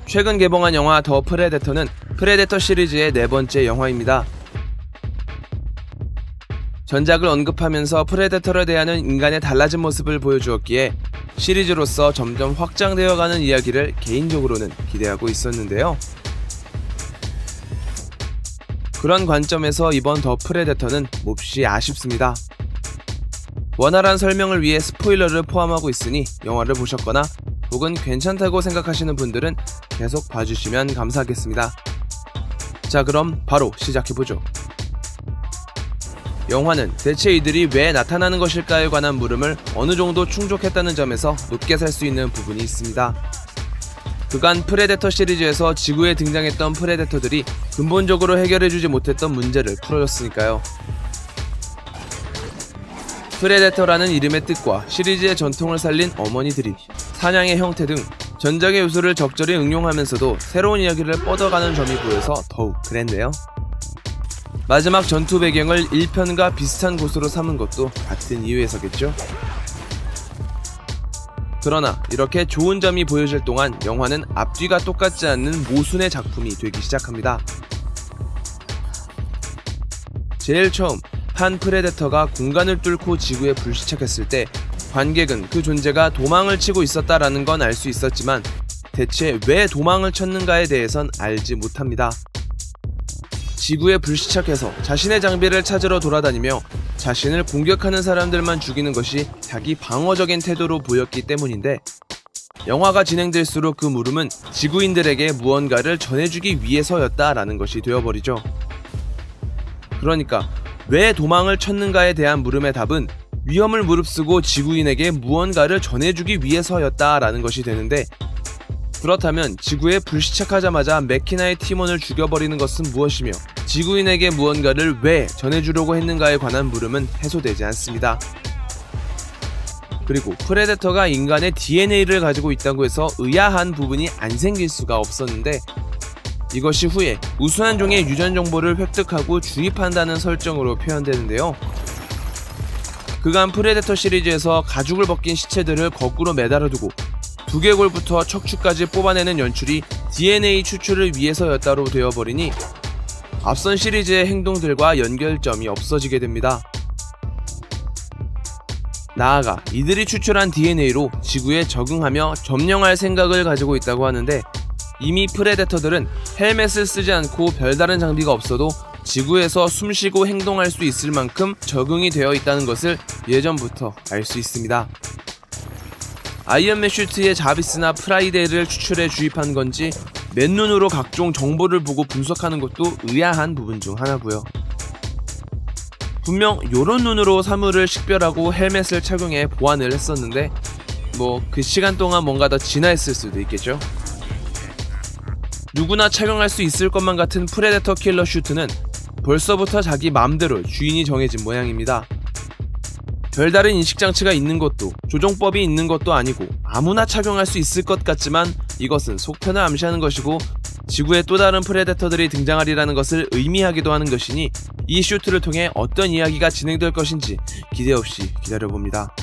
최근 개봉한 영화 더 프레데터는 프레데터 시리즈의 네 번째 영화입니다. 전작을 언급하면서 프레데터를 대하는 인간의 달라진 모습을 보여주었기에 시리즈로서 점점 확장되어가는 이야기를 개인적으로는 기대하고 있었는데요. 그런 관점에서 이번 더 프레데터는 몹시 아쉽습니다. 원활한 설명을 위해 스포일러를 포함하고 있으니 영화를 보셨거나 혹은 괜찮다고 생각하시는 분들은 계속 봐주시면 감사하겠습니다. 자, 그럼 바로 시작해보죠. 영화는 대체 이들이 왜 나타나는 것일까에 관한 물음을 어느 정도 충족했다는 점에서 높게 살 수 있는 부분이 있습니다. 그간 프레데터 시리즈에서 지구에 등장했던 프레데터들이 근본적으로 해결해주지 못했던 문제를 풀어줬으니까요. 프레데터라는 이름의 뜻과 시리즈의 전통을 살린 어머니들이 사냥의 형태 등 전작의 요소를 적절히 응용하면서도 새로운 이야기를 뻗어가는 점이 보여서 더욱 그랬네요. 마지막 전투 배경을 1편과 비슷한 곳으로 삼은 것도 같은 이유에서겠죠. 그러나 이렇게 좋은 점이 보여질 동안 영화는 앞뒤가 똑같지 않는 모순의 작품이 되기 시작합니다. 제일 처음 한 프레데터가 공간을 뚫고 지구에 불시착했을 때 관객은 그 존재가 도망을 치고 있었다라는 건 알 수 있었지만 대체 왜 도망을 쳤는가에 대해선 알지 못합니다. 지구에 불시착해서 자신의 장비를 찾으러 돌아다니며 자신을 공격하는 사람들만 죽이는 것이 자기 방어적인 태도로 보였기 때문인데, 영화가 진행될수록 그 물음은 지구인들에게 무언가를 전해주기 위해서였다라는 것이 되어버리죠. 그러니까 왜 도망을 쳤는가에 대한 물음의 답은 위험을 무릅쓰고 지구인에게 무언가를 전해주기 위해서였다라는 것이 되는데, 그렇다면 지구에 불시착하자마자 매키나의 팀원을 죽여버리는 것은 무엇이며 지구인에게 무언가를 왜 전해주려고 했는가에 관한 물음은 해소되지 않습니다. 그리고 프레데터가 인간의 DNA를 가지고 있다고 해서 의아한 부분이 안 생길 수가 없었는데, 이것이 후에 우수한 종의 유전 정보를 획득하고 주입한다는 설정으로 표현되는데요. 그간 프레데터 시리즈에서 가죽을 벗긴 시체들을 거꾸로 매달아두고 두개골부터 척추까지 뽑아내는 연출이 DNA 추출을 위해서였다로 되어버리니 앞선 시리즈의 행동들과 연결점이 없어지게 됩니다. 나아가 이들이 추출한 DNA로 지구에 적응하며 점령할 생각을 가지고 있다고 하는데, 이미 프레데터들은 헬멧을 쓰지 않고 별다른 장비가 없어도 지구에서 숨쉬고 행동할 수 있을 만큼 적응이 되어 있다는 것을 예전부터 알 수 있습니다. 아이언맨 슈트에 자비스나 프라이데이를 추출해 주입한 건지 맨눈으로 각종 정보를 보고 분석하는 것도 의아한 부분 중 하나고요. 분명 요런 눈으로 사물을 식별하고 헬멧을 착용해 보완을 했었는데, 그 시간 동안 뭔가 더 진화했을 수도 있겠죠. 누구나 착용할 수 있을 것만 같은 프레데터 킬러 슈트는 벌써부터 자기 맘대로 주인이 정해진 모양입니다. 별다른 인식장치가 있는 것도 조종법이 있는 것도 아니고 아무나 착용할 수 있을 것 같지만 이것은 속편을 암시하는 것이고 지구에 또 다른 프레데터들이 등장하리라는 것을 의미하기도 하는 것이니 이 슈트를 통해 어떤 이야기가 진행될 것인지 기대 없이 기다려봅니다.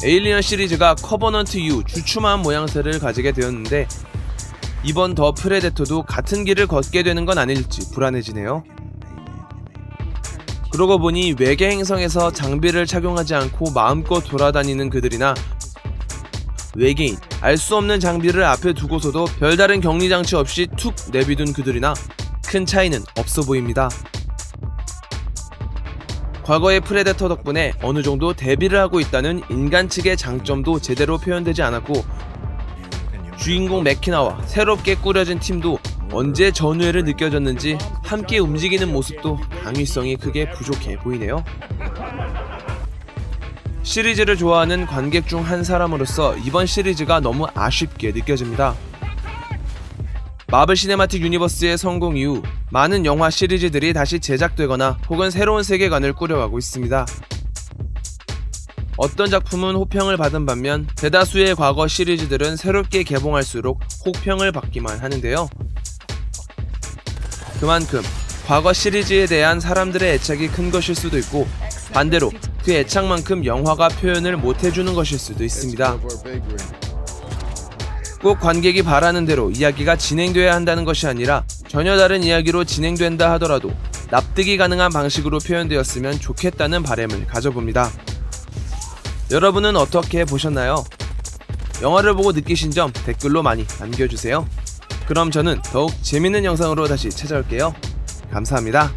에일리언 시리즈가 커버넌트 이후 주춤한 모양새를 가지게 되었는데, 이번 더 프레데터도 같은 길을 걷게 되는 건 아닐지 불안해지네요. 그러고 보니 외계 행성에서 장비를 착용하지 않고 마음껏 돌아다니는 그들이나 외계인, 알 수 없는 장비를 앞에 두고서도 별다른 격리장치 없이 툭 내비둔 그들이나 큰 차이는 없어 보입니다. 과거의 프레데터 덕분에 어느 정도 대비를 하고 있다는 인간 측의 장점도 제대로 표현되지 않았고, 주인공 매키나와 새롭게 꾸려진 팀도 언제 전우애를 느껴졌는지 함께 움직이는 모습도 당위성이 크게 부족해 보이네요. 시리즈를 좋아하는 관객 중 한 사람으로서 이번 시리즈가 너무 아쉽게 느껴집니다. 마블 시네마틱 유니버스의 성공 이후 많은 영화 시리즈들이 다시 제작되거나 혹은 새로운 세계관을 꾸려가고 있습니다. 어떤 작품은 호평을 받은 반면 대다수의 과거 시리즈들은 새롭게 개봉할수록 혹평을 받기만 하는데요. 그만큼 과거 시리즈에 대한 사람들의 애착이 큰 것일 수도 있고, 반대로 그 애착만큼 영화가 표현을 못해주는 것일 수도 있습니다. 꼭 관객이 바라는 대로 이야기가 진행돼야 한다는 것이 아니라 전혀 다른 이야기로 진행된다 하더라도 납득이 가능한 방식으로 표현되었으면 좋겠다는 바람을 가져봅니다. 여러분은 어떻게 보셨나요? 영화를 보고 느끼신 점 댓글로 많이 남겨주세요. 그럼 저는 더욱 재밌는 영상으로 다시 찾아올게요. 감사합니다.